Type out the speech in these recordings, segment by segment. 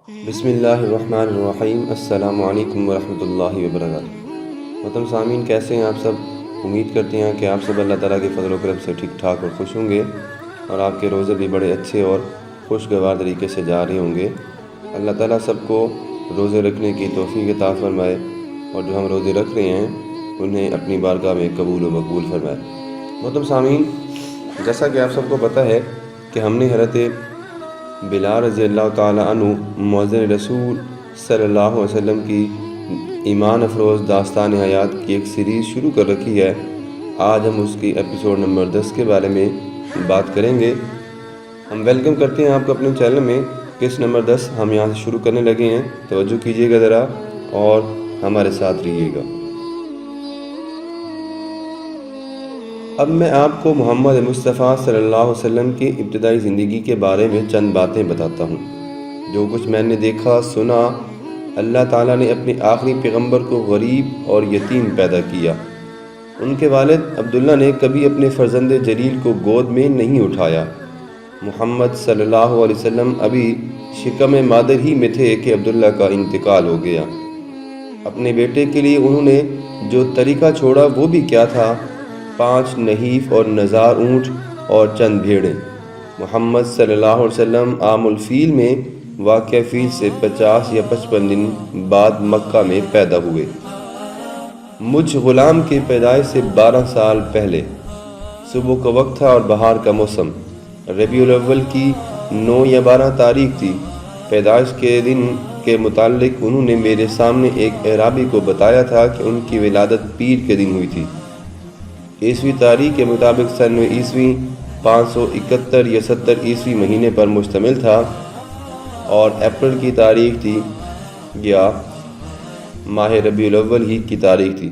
بسم اللہ الرحمن الرحیم۔ السلام علیکم ورحمۃ اللہ وبرکاتہ۔ محترم سامعین، کیسے ہیں آپ سب؟ امید کرتے ہیں کہ آپ سب اللہ تعالیٰ کے فضل و کرم سے ٹھیک ٹھاک اور خوش ہوں گے، اور آپ کے روزے بھی بڑے اچھے اور خوشگوار طریقے سے جاری ہوں گے۔ اللہ تعالیٰ سب کو روزے رکھنے کی توفیق عطا فرمائے، اور جو ہم روزے رکھ رہے ہیں انہیں اپنی بارگاہ میں قبول و مقبول فرمائے۔ محترم سامعین، جیسا کہ آپ سب کو پتہ ہے کہ ہم نے حضرت بلال رضی اللہ تعالیٰ عنہ مؤذن رسول صلی اللہ علیہ وسلم کی ایمان افروز داستان حیات کی ایک سیریز شروع کر رکھی ہے۔ آج ہم اس کی ایپیسوڈ نمبر 10 کے بارے میں بات کریں گے۔ ہم ویلکم کرتے ہیں آپ کو اپنے چینل میں۔ قسط نمبر 10 ہم یہاں سے شروع کرنے لگے ہیں، توجہ کیجیے گا ذرا اور ہمارے ساتھ رہیے گا۔ اب میں آپ کو محمد مصطفیٰ صلی اللہ علیہ وسلم کی ابتدائی زندگی کے بارے میں چند باتیں بتاتا ہوں۔ جو کچھ میں نے دیکھا سنا، اللہ تعالیٰ نے اپنے آخری پیغمبر کو غریب اور یتیم پیدا کیا۔ ان کے والد عبداللہ نے کبھی اپنے فرزند جلیل کو گود میں نہیں اٹھایا۔ محمد صلی اللہ علیہ وسلم ابھی شکم مادر ہی میں تھے کہ عبداللہ کا انتقال ہو گیا۔ اپنے بیٹے کے لیے انہوں نے جو طریقہ چھوڑا وہ بھی کیا تھا؟ 5 نحیف اور نزار اونٹ اور چند بھیڑیں۔ محمد صلی اللہ علیہ وسلم عام الفیل میں واقع فیل سے 50 یا 55 دن بعد مکہ میں پیدا ہوئے۔ مجھ غلام کی پیدائش سے 12 سال پہلے صبح کا وقت تھا اور بہار کا موسم۔ ربیع الاول کی 9 یا 12 تاریخ تھی۔ پیدائش کے دن کے متعلق انہوں نے میرے سامنے ایک اعرابی کو بتایا تھا کہ ان کی ولادت پیر کے دن ہوئی تھی۔ عیسوی تاریخ کے مطابق سن عیسوی 571 یا 70 عیسوی مہینے پر مشتمل تھا، اور اپریل کی تاریخ تھی یا ماہ ربیع الاول ہی کی تاریخ تھی۔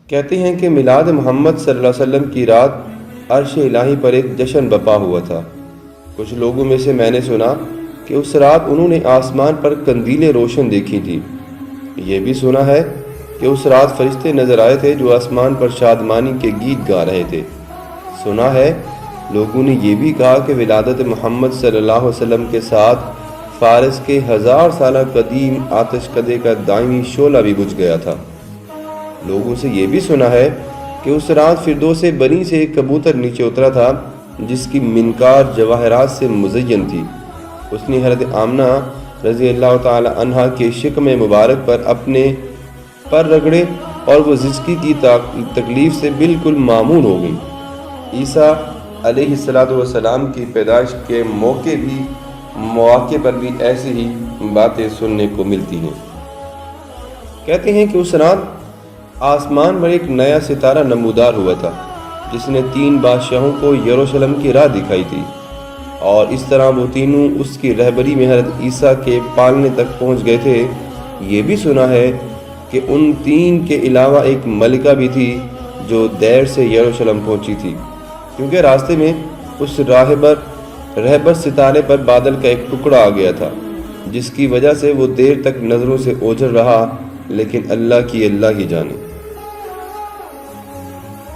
کہتے ہیں کہ میلاد محمد صلی اللہ علیہ وسلم کی رات عرش الہی پر ایک جشن برپا ہوا تھا۔ کچھ لوگوں میں سے میں نے سنا کہ اس رات انہوں نے آسمان پر قندیلیں روشن دیکھی تھی۔ یہ بھی سنا ہے کہ اس رات فرشتے نظر آئے تھے جو آسمان پر شادمانی کے گیت گا رہے تھے۔ سنا ہے لوگوں نے یہ بھی کہا کہ ولادت محمد صلی اللہ علیہ وسلم کے ساتھ فارس کے 1000 سالہ قدیم آتش کدے کا دائمی شعلہ بھی بجھ گیا تھا۔ لوگوں سے یہ بھی سنا ہے کہ اس رات فردوس بنی سے ایک کبوتر نیچے اترا تھا جس کی منقار جواہرات سے مزین تھی۔ اس نے حضرت آمنہ رضی اللہ تعالی عنہا کے شکم مبارک پر اپنے پر رگڑے اور وہ زچگی کی تکلیف سے بالکل معمون ہو گئی۔ عیسیٰ علیہ السلام کی پیدائش کے مواقع پر بھی ایسی ہی باتیں سننے کو ملتی ہیں۔ کہتے ہیں کہ اس رات آسمان پر ایک نیا ستارہ نمودار ہوا تھا جس نے 3 بادشاہوں کو یروشلم کی راہ دکھائی تھی، اور اس طرح وہ تینوں اس کی رہبری میں حضرت عیسیٰ کے پالنے تک پہنچ گئے تھے۔ یہ بھی سنا ہے کہ ان 3 کے علاوہ ایک ملکہ بھی تھی جو دیر سے یروشلم پہنچی تھی، کیونکہ راستے میں اس رہبر ستارے پر بادل کا ایک ٹکڑا آ گیا تھا، جس کی وجہ سے وہ دیر تک نظروں سے اوجھل رہا، لیکن اللہ ہی جانے۔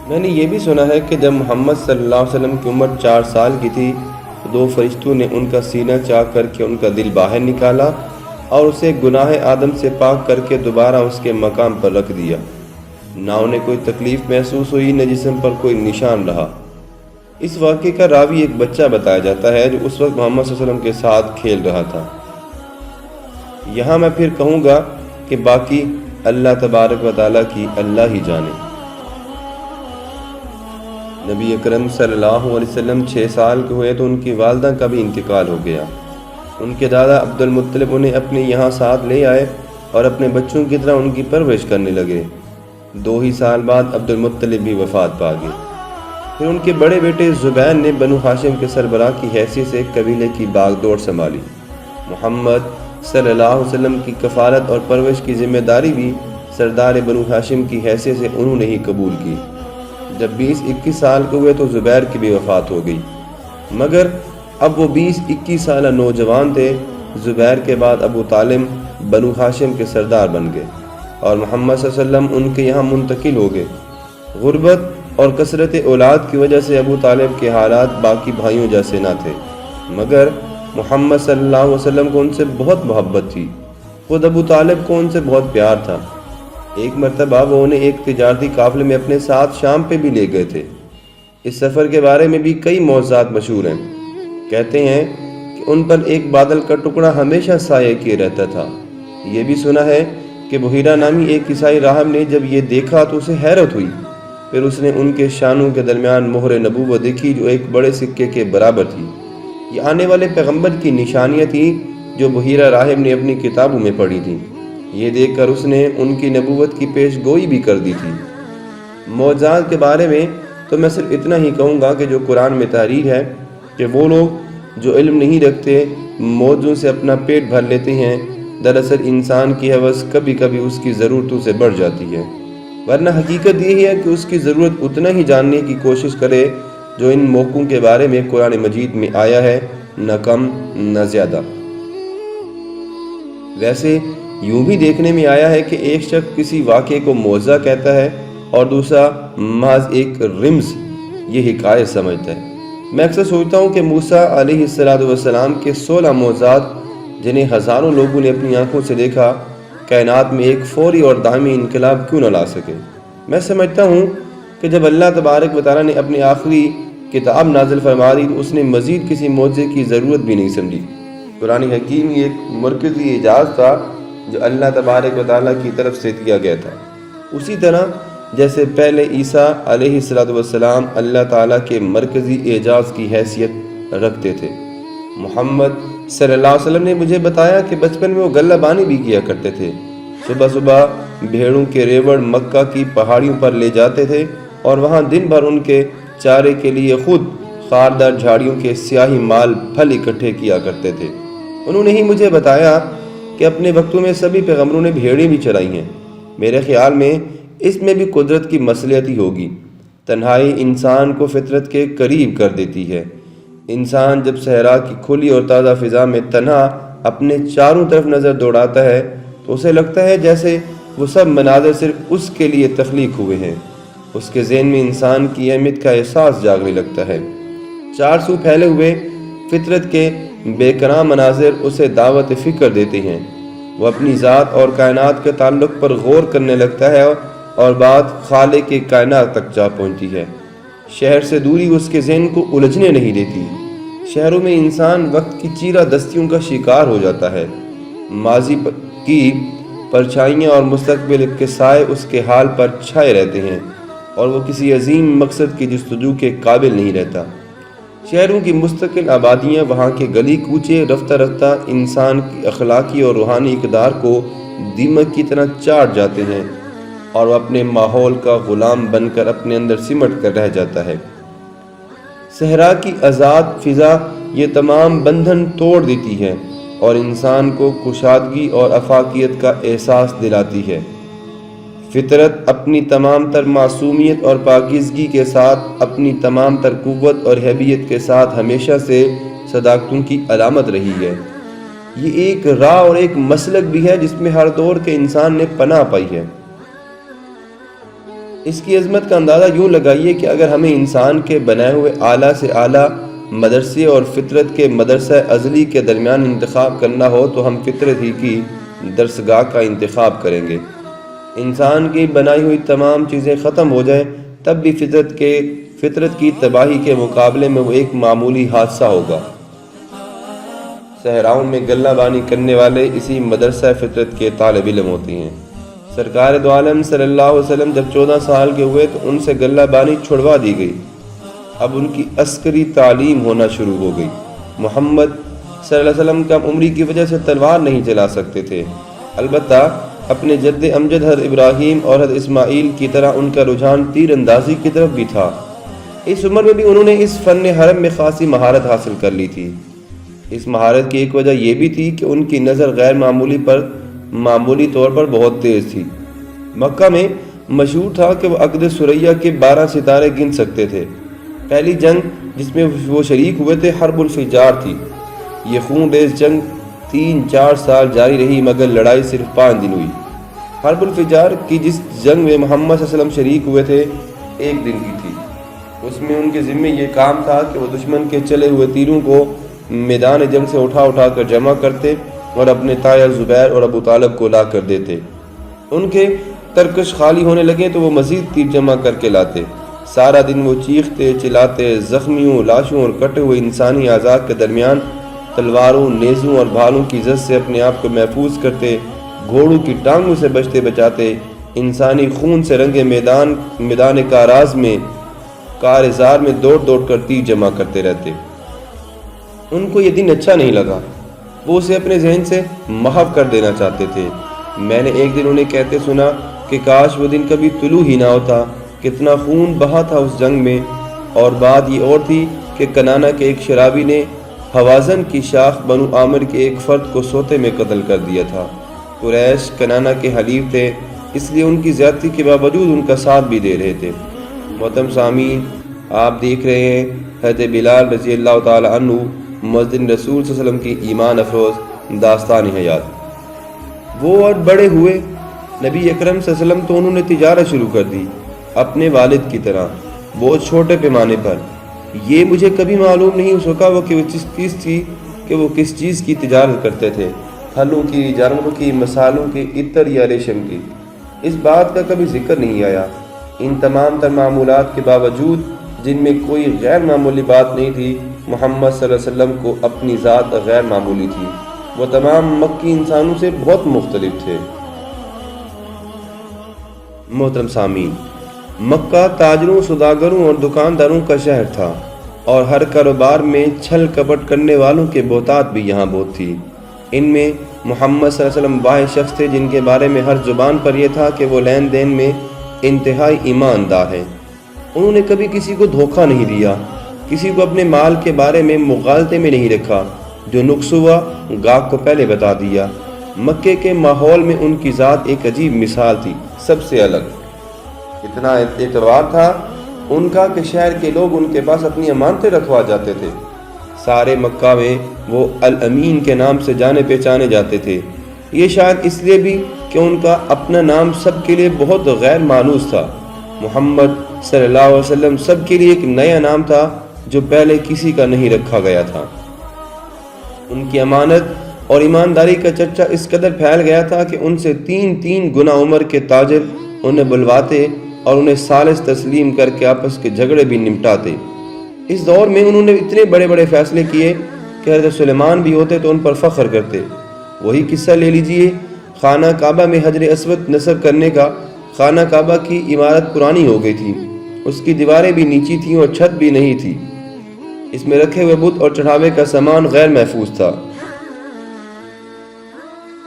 میں نے یہ بھی سنا ہے کہ جب محمد صلی اللہ علیہ وسلم کی عمر 4 سال کی تھی تو 2 فرشتوں نے ان کا سینہ چاک کر کے ان کا دل باہر نکالا اور اسے گناہ آدم سے پاک کر کے دوبارہ اس کے مقام پر رکھ دیا۔ نہ انہیں کوئی تکلیف محسوس ہوئی، نہ جسم پر کوئی نشان رہا۔ اس واقعے کا راوی ایک بچہ بتایا جاتا ہے جو اس وقت محمد صلی اللہ علیہ وسلم کے ساتھ کھیل رہا تھا۔ یہاں میں پھر کہوں گا کہ باقی اللہ تبارک و تعالیٰ کی اللہ ہی جانے۔ نبی اکرم صلی اللہ علیہ وسلم 6 سال کے ہوئے تو ان کی والدہ کا بھی انتقال ہو گیا۔ ان کے دادا عبد المطلب انہیں اپنے یہاں ساتھ لے آئے اور اپنے بچوں کی طرح ان کی پرورش کرنے لگے۔ 2 ہی سال بعد عبد المطلب بھی وفات پا گئے۔ پھر ان کے بڑے بیٹے زبیر نے بنو ہاشم کے سربراہ کی حیثیت سے قبیلے کی باغ دوڑ سنبھالی۔ محمد صلی اللہ علیہ وسلم کی کفالت اور پرورش کی ذمہ داری بھی سردار بنو ہاشم کی حیثیت سے انہوں نے ہی قبول کی۔ جب 20-21 سال کے ہوئے تو زبیر کی بھی وفات ہو گئی، مگر اب وہ 20-21 سالہ نوجوان تھے۔ زبیر کے بعد ابو طالب بنو ہاشم کے سردار بن گئے اور محمد صلی اللہ علیہ وسلم ان کے یہاں منتقل ہو گئے۔ غربت اور کثرت اولاد کی وجہ سے ابو طالب کے حالات باقی بھائیوں جیسے نہ تھے، مگر محمد صلی اللہ علیہ وسلم کو ان سے بہت محبت تھی، خود ابو طالب کو ان سے بہت پیار تھا۔ ایک مرتبہ وہ انہیں ایک تجارتی قافلے میں اپنے ساتھ شام پہ بھی لے گئے تھے۔ اس سفر کے بارے میں بھی کئی معجزات مشہور ہیں۔ کہتے ہیں کہ ان پر ایک بادل کا ٹکڑا ہمیشہ سایہ کیے رہتا تھا۔ یہ بھی سنا ہے کہ بحیرہ نامی ایک عیسائی راہب نے جب یہ دیکھا تو اسے حیرت ہوئی، پھر اس نے ان کے شانوں کے درمیان مہر نبوت دیکھی جو ایک بڑے سکے کے برابر تھی۔ یہ آنے والے پیغمبر کی نشانیاں تھیں جو بحیرہ راہب نے اپنی کتابوں میں پڑھی تھیں۔ یہ دیکھ کر اس نے ان کی نبوت کی پیش گوئی بھی کر دی تھی۔ معجزات کے بارے میں تو میں صرف اتنا ہی کہوں گا کہ جو قرآن میں تحریر ہے کہ وہ لوگ جو علم نہیں رکھتے موجوں سے اپنا پیٹ بھر لیتے ہیں، دراصل انسان کی حوث کبھی کبھی اس کی ضرورتوں سے بڑھ جاتی ہے، ورنہ حقیقت یہ ہے کہ اس کی ضرورت اتنا ہی جاننے کی کوشش کرے جو ان موقعوں کے بارے میں قرآن مجید میں آیا ہے، نہ کم نہ زیادہ۔ ویسے یوں بھی دیکھنے میں آیا ہے کہ ایک شخص کسی واقعے کو معجزہ کہتا ہے اور دوسرا محض ایک رمز، یہ حکایت سمجھتا ہے۔ میں اکثر سوچتا ہوں کہ موسیٰ علیہ السلام کے 16 معجزات جنہیں ہزاروں لوگوں نے اپنی آنکھوں سے دیکھا، کائنات میں ایک فوری اور دائمی انقلاب کیوں نہ لا سکے۔ میں سمجھتا ہوں کہ جب اللہ تبارک و تعالیٰ نے اپنی آخری کتاب نازل فرما دی تو اس نے مزید کسی معجزے کی ضرورت بھی نہیں سمجھی۔ قرآن حکیم ایک مرکزی اعجاز تھا جو اللہ تبارک و تعالیٰ کی طرف سے دیا گیا تھا، اسی طرح جیسے پہلے عیسیٰ علیہ السلام اللہ تعالیٰ کے مرکزی اعجاز کی حیثیت رکھتے تھے۔ محمد صلی اللہ علیہ وسلم نے مجھے بتایا کہ بچپن میں وہ غلہ بانی بھی کیا کرتے تھے۔ صبح صبح بھیڑوں کے ریوڑ مکہ کی پہاڑیوں پر لے جاتے تھے اور وہاں دن بھر ان کے چارے کے لیے خود خاردار جھاڑیوں کے سیاہی مال پھل اکٹھے کیا کرتے تھے۔ انہوں نے ہی مجھے بتایا کہ اپنے وقتوں میں سبھی پیغمبروں نے بھیڑیں بھی چرائی ہیں۔ میرے خیال میں اس میں بھی قدرت کی مصلحت ہی ہوگی۔ تنہائی انسان کو فطرت کے قریب کر دیتی ہے۔ انسان جب صحرا کی کھلی اور تازہ فضا میں تنہا اپنے چاروں طرف نظر دوڑاتا ہے تو اسے لگتا ہے جیسے وہ سب مناظر صرف اس کے لیے تخلیق ہوئے ہیں۔ اس کے ذہن میں انسان کی اہمیت کا احساس جاگنے لگتا ہے۔ چار سو پھیلے ہوئے فطرت کے بے کرام مناظر اسے دعوت فکر دیتے ہیں۔ وہ اپنی ذات اور کائنات کے تعلق پر غور کرنے لگتا ہے اور بات خالق کے کائنات تک جا پہنچتی ہے۔ شہر سے دوری اس کے ذہن کو الجھنے نہیں دیتی۔ شہروں میں انسان وقت کی چیرہ دستیوں کا شکار ہو جاتا ہے۔ ماضی کی پرچھائیاں اور مستقبل کے سائے اس کے حال پر چھائے رہتے ہیں اور وہ کسی عظیم مقصد کی جستجو کے قابل نہیں رہتا۔ شہروں کی مستقل آبادیاں، وہاں کے گلی کوچے رفتہ رفتہ انسان کی اخلاقی اور روحانی اقدار کو دیمک کی طرح چاٹ جاتے ہیں اور وہ اپنے ماحول کا غلام بن کر اپنے اندر سمٹ کر رہ جاتا ہے۔ صحرا کی آزاد فضا یہ تمام بندھن توڑ دیتی ہے اور انسان کو کشادگی اور افاقیت کا احساس دلاتی ہے۔ فطرت اپنی تمام تر معصومیت اور پاکیزگی کے ساتھ، اپنی تمام تر قوت اور حیبیت کے ساتھ ہمیشہ سے صداقتوں کی علامت رہی ہے۔ یہ ایک راہ اور ایک مسلک بھی ہے جس میں ہر دور کے انسان نے پناہ پائی ہے۔ اس کی عظمت کا اندازہ یوں لگائیے کہ اگر ہمیں انسان کے بنائے ہوئے اعلیٰ سے اعلیٰ مدرسے اور فطرت کے مدرسہ ازلی کے درمیان انتخاب کرنا ہو تو ہم فطرت ہی کی درسگاہ کا انتخاب کریں گے۔ انسان کی بنائی ہوئی تمام چیزیں ختم ہو جائیں تب بھی فطرت کی تباہی کے مقابلے میں وہ ایک معمولی حادثہ ہوگا۔ صحراؤں میں غلہ بانی کرنے والے اسی مدرسہ فطرت کے طالب علم ہوتے ہیں۔ سرکار دو عالم صلی اللہ علیہ وسلم جب 14 سال کے ہوئے تو ان سے غلہ بانی چھڑوا دی گئی۔ اب ان کی عسکری تعلیم ہونا شروع ہو گئی۔ محمد صلی اللہ علیہ وسلم کم عمری کی وجہ سے تلوار نہیں چلا سکتے تھے، البتہ اپنے جد امجد حضرت ابراہیم اور حضرت اسماعیل کی طرح ان کا رجحان تیر اندازی کی طرف بھی تھا۔ اس عمر میں بھی انہوں نے اس فن حرب میں خاصی مہارت حاصل کر لی تھی۔ اس مہارت کی ایک وجہ یہ بھی تھی کہ ان کی نظر غیر معمولی طور پر بہت تیز تھی۔ مکہ میں مشہور تھا کہ وہ عقد ثریہ کے 12 ستارے گن سکتے تھے۔ پہلی جنگ جس میں وہ شریک ہوئے تھے حرب الفجار تھی۔ یہ خون ریز جنگ 3-4 سال جاری رہی مگر لڑائی صرف 5 دن ہوئی۔ حرب الفجار کی جس جنگ میں محمد صلی اللہ علیہ وسلم شریک ہوئے تھے 1 دن کی تھی۔ اس میں ان کے ذمے یہ کام تھا کہ وہ دشمن کے چلے ہوئے تیروں کو میدان جنگ سے اٹھا اٹھا کر جمع کرتے اور اپنے تایا زبیر اور ابو طالب کو لا کر دیتے۔ ان کے ترکش خالی ہونے لگے تو وہ مزید تیر جمع کر کے لاتے۔ سارا دن وہ چیختے چلاتے، زخمیوں، لاشوں اور کٹے ہوئے انسانی اعضاء کے درمیان تلواروں، نیزوں اور بھالوں کی زد سے اپنے آپ کو محفوظ کرتے، گھوڑوں کی ٹانگوں سے بچتے بچاتے، انسانی خون سے رنگے میدان کارزار میں دوڑ دوڑ کر تیر جمع کرتے رہتے۔ ان کو یہ دن اچھا نہیں لگا، وہ اسے اپنے ذہن سے محو کر دینا چاہتے تھے۔ میں نے ایک دن انہیں کہتے سنا کہ کاش وہ دن کبھی طلوع ہی نہ ہوتا، کتنا خون بہا تھا اس جنگ میں۔ اور بات یہ اور تھی کہ کنانہ کے ایک شرابی نے حوازن کی شاخ بنو عامر کے ایک فرد کو سوتے میں قتل کر دیا تھا۔ قریش کنانہ کے حلیف تھے، اس لیے ان کی زیادتی کے باوجود ان کا ساتھ بھی دے رہے تھے۔ محترم سامعین، آپ دیکھ رہے ہیں حضرت بلال رضی اللہ تعالی عنہ مسجد رسول صلی اللہ علیہ وسلم کی ایمان افروز داستان حیات۔ وہ اور بڑے ہوئے، نبی اکرم صلی اللہ علیہ وسلم تو انہوں نے تجارت شروع کر دی اپنے والد کی طرح، بہت چھوٹے پیمانے پر۔ یہ مجھے کبھی معلوم نہیں سکا کہ وہ کس چیز کی تجارت کرتے تھے، پھلوں کی، جانوروں کی، مصالحوں کی، عطر یا ریشم کی۔ اس بات کا کبھی ذکر نہیں آیا۔ ان تمام تر معمولات کے باوجود، جن میں کوئی غیر معمولی بات نہیں تھی، محمد صلی اللہ علیہ وسلم کو اپنی ذات غیر معمولی تھی۔ وہ تمام مکی انسانوں سے بہت مختلف تھے۔ محترم سامعین، مکہ تاجروں، سوداگروں اور دکانداروں کا شہر تھا، اور ہر کاروبار میں چھل کپٹ کرنے والوں کے بہتات بھی یہاں بہت تھی۔ ان میں محمد صلی اللہ علیہ وسلم واحد شخص تھے جن کے بارے میں ہر زبان پر یہ تھا کہ وہ لین دین میں انتہائی ایماندار ہیں۔ انہوں نے کبھی کسی کو دھوکہ نہیں دیا، کسی کو اپنے مال کے بارے میں مغالطے میں نہیں رکھا، جو نقص ہوا گاہک کو پہلے بتا دیا۔ مکے کے ماحول میں ان کی ذات ایک عجیب مثال تھی، سب سے الگ۔ اتنا اعتبار تھا ان کا کہ شہر کے لوگ ان کے پاس اپنی امانتیں رکھوا جاتے تھے۔ سارے مکہ میں وہ الامین کے نام سے جانے پہچانے جاتے تھے۔ یہ شاید اس لیے بھی کہ ان کا اپنا نام سب کے لیے بہت غیر مانوس تھا۔ محمد صلی اللہ علیہ وسلم سب کے لیے ایک نیا نام تھا جو پہلے کسی کا نہیں رکھا گیا تھا۔ ان کی امانت اور ایمانداری کا چرچا اس قدر پھیل گیا تھا کہ ان سے تین گنا عمر کے تاجر انہیں بلواتے اور انہیں ثالث تسلیم کر کے آپس کے جھگڑے بھی نمٹاتے۔ اس دور میں انہوں نے اتنے بڑے بڑے فیصلے کیے کہ حضرت سلیمان بھی ہوتے تو ان پر فخر کرتے۔ وہی قصہ لے لیجئے خانہ کعبہ میں حجر اسود نصب کرنے کا۔ خانہ کعبہ کی عمارت پرانی ہو گئی تھی، اس کی دیواریں بھی نیچی تھیں اور چھت بھی نہیں تھی۔ اس میں رکھے ہوئے بت اور چڑھاوے کا سامان غیر محفوظ تھا۔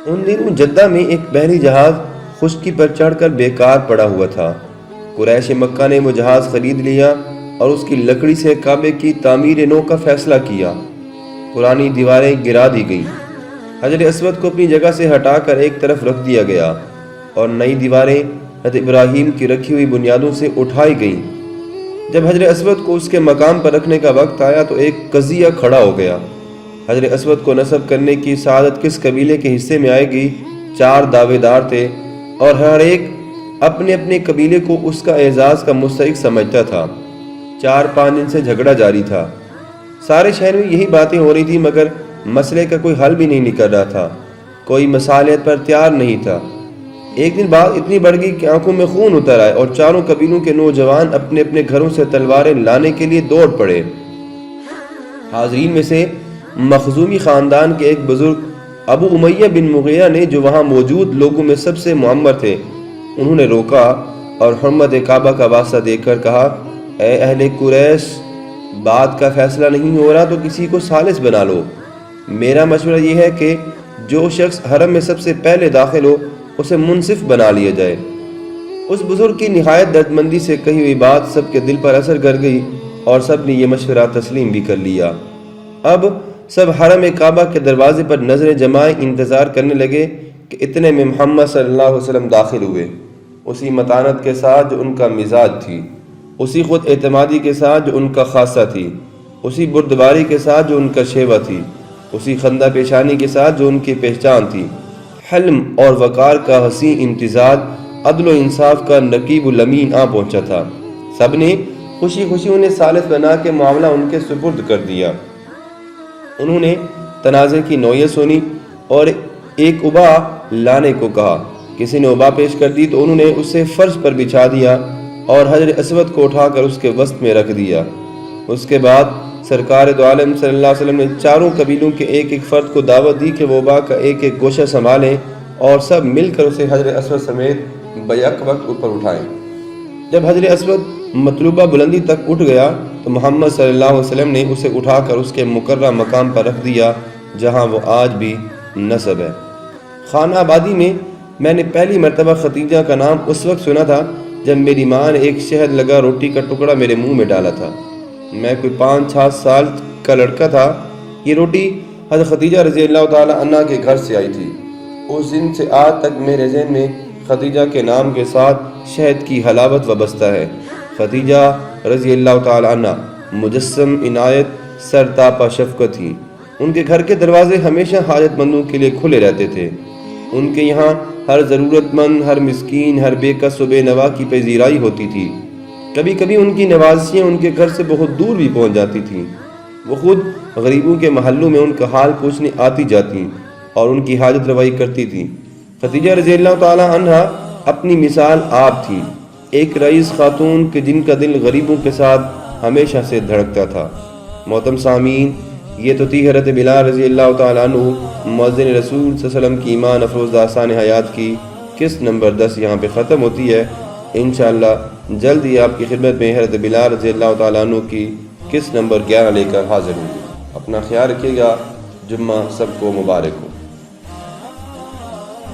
ان دنوں جدہ میں ایک بحری جہاز خشکی پر چڑھ کر بیکار پڑا ہوا تھا۔ قریش مکہ نے وہ جہاز خرید لیا اور اس کی لکڑی سے کعبے کی تعمیر نو کا فیصلہ کیا۔ پرانی دیواریں گرا دی گئیں، حجر اسود کو اپنی جگہ سے ہٹا کر ایک طرف رکھ دیا گیا اور نئی دیواریں حضرت ابراہیم کی رکھی ہوئی بنیادوں سے اٹھائی گئیں۔ جب حجر اسود کو اس کے مقام پر رکھنے کا وقت آیا تو ایک قضیہ کھڑا ہو گیا۔ حجر اسود کو نصب کرنے کی سعادت کس قبیلے کے حصے میں آئے گی؟ 4 دعوے دار تھے اور ہر ایک اپنے اپنے قبیلے کو اس کا اعزاز کا مستحق سمجھتا تھا۔ 4-5 دن سے جھگڑا جاری تھا۔ سارے شہر میں یہی باتیں ہو رہی تھی، مگر مسئلے کا کوئی حل بھی نہیں نکل رہا تھا، کوئی مصالحت پر تیار نہیں تھا۔ ایک دن بات اتنی بڑھ گئی کہ آنکھوں میں خون اتر آئے اور چاروں قبیلوں کے نوجوان اپنے اپنے گھروں سے تلواریں لانے کے لیے دوڑ پڑے۔ حاضرین میں سے مخزومی خاندان کے ایک بزرگ ابو امیہ بن مغیرہ نے، جو وہاں موجود لوگوں میں سب سے معمر تھے، انہوں نے روکا اور حرمت کعبہ کا واسطہ دے کر کہا، اے اہل قریش، بات کا فیصلہ نہیں ہو رہا تو کسی کو ثالث بنا لو۔ میرا مشورہ یہ ہے کہ جو شخص حرم میں سب سے پہلے داخل ہو اسے منصف بنا لیا جائے۔ اس بزرگ کی نہایت دردمندی سے کہی ہوئی بات سب کے دل پر اثر کر گئی اور سب نے یہ مشورہ تسلیم بھی کر لیا۔ اب سب حرم کعبہ کے دروازے پر نظریں جمائے انتظار کرنے لگے کہ اتنے میں محمد صلی اللہ علیہ وسلم داخل ہوئے، اسی متانت کے ساتھ جو ان کا مزاج تھی، اسی خود اعتمادی کے ساتھ جو ان کا خاصہ تھی، اسی بردباری کے ساتھ جو ان کا شیوہ تھی، اسی خندہ پیشانی کے ساتھ جو ان کی پہچان تھی۔ حلم اور وقار کا حسین امتزاج، عدل و انصاف کا نقیب الامین آ پہنچا تھا۔ سب نے خوشی خوشی انہیں ثالث بنا کے معاملہ ان کے سپرد کر دیا۔ انہوں نے تنازع کی نوعیت سنی اور ایک ابا لانے کو کہا۔ کسی نے ابا پیش کر دی تو انہوں نے اسے فرش پر بچھا دیا اور حجر اسود کو اٹھا کر اس کے وسط میں رکھ دیا۔ اس کے بعد سرکار دو عالم صلی اللہ علیہ وسلم نے چاروں قبیلوں کے ایک ایک فرد کو دعوت دی کہ وہ ابا کا ایک ایک گوشہ سنبھالیں اور سب مل کر اسے حجر اسود سمیت بیک وقت اوپر اٹھائیں۔ جب حجر اسود مطلوبہ بلندی تک اٹھ گیا تو محمد صلی اللہ علیہ وسلم نے اسے اٹھا کر اس کے مقررہ مقام پر رکھ دیا جہاں وہ آج بھی نصب ہے۔ خانہ آبادی میں میں نے پہلی مرتبہ ختیجہ کا نام اس وقت سنا تھا جب میری ماں نے ایک شہد لگا روٹی کا ٹکڑا میرے منہ میں ڈالا تھا۔ میں کوئی 5-6 سال کا لڑکا تھا۔ یہ روٹی حضرت ختیجہ رضی اللہ تعالی عنہ کے گھر سے آئی تھی۔ اس دن سے آج تک میرے ذہن میں ختیجہ کے نام کے ساتھ شہد کی حلاوت وابستہ ہے۔ ختیجہ رضی اللہ تعالی عنہ مجسم عنایت سرتاپا شفقت تھی۔ ان کے گھر کے دروازے ہمیشہ حاجت مندوں کے لیے کھلے رہتے تھے۔ ان کے یہاں ہر ضرورت مند، ہر مسکین، ہر بے کس و بے نوا کی پذیرائی ہوتی تھی۔ کبھی کبھی ان کی نوازشیاں ان کے گھر سے بہت دور بھی پہنچ جاتی تھیں۔ وہ خود غریبوں کے محلوں میں ان کا حال پوچھنے آتی جاتی اور ان کی حاجت روائی کرتی تھی۔ ختیجہ رضی اللہ تعالی عنہ اپنی مثال آپ تھی، ایک رئیس خاتون کہ جن کا دل غریبوں کے ساتھ ہمیشہ سے دھڑکتا تھا۔ محترم سامعین، یہ تو تھی حضرت بلال رضی اللہ تعالیٰ عنہ مؤذن رسول صلی اللہ علیہ وسلم کی ایمان افروز داستان حیات کی قسط نمبر 10 یہاں پہ ختم ہوتی ہے۔ انشاءاللہ جلد ہی آپ کی خدمت میں حضرت بلال رضی اللہ تعالیٰ عنہ کی قسط نمبر 11 لے کر حاضر ہوں۔ اپنا خیال رکھیے گا۔ جمعہ سب کو مبارک ہو۔